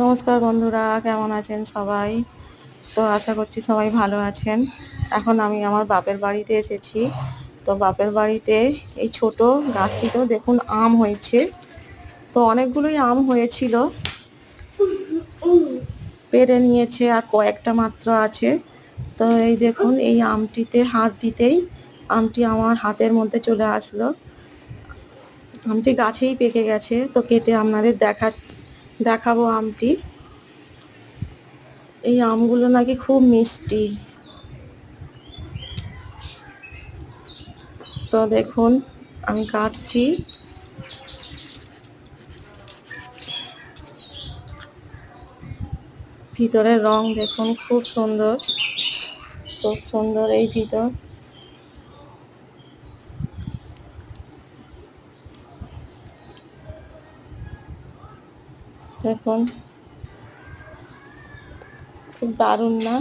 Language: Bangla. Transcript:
নমস্কার বন্ধুরা, কেমন আছেন সবাই? তো আশা করছি সবাই ভালো আছেন। এখন আমি আমার বাপের বাড়িতে এসেছি। তো বাপের বাড়িতে এই ছোট গাছটিতেও দেখুন আম হয়েছে। তো অনেকগুলোই আম হয়েছিল, পেড়ে নিয়েছে আর কয়েকটা মাত্র আছে। তো এই দেখুন, এই আমটিতে হাত দিতেই আমটি আমার হাতের মধ্যে চলে আসলো। আমটি গাছেই পেকে গেছে, তো কেটে আপনাদের দেখাবো আমটি। এই আমগুলো নাকি খুব মিষ্টি। তো দেখুন, আমি কাটছি। ভিতরের রং দেখুন, খুব সুন্দর, খুব সুন্দর এই ভিতর। দেখুন, খুব দারুণ না?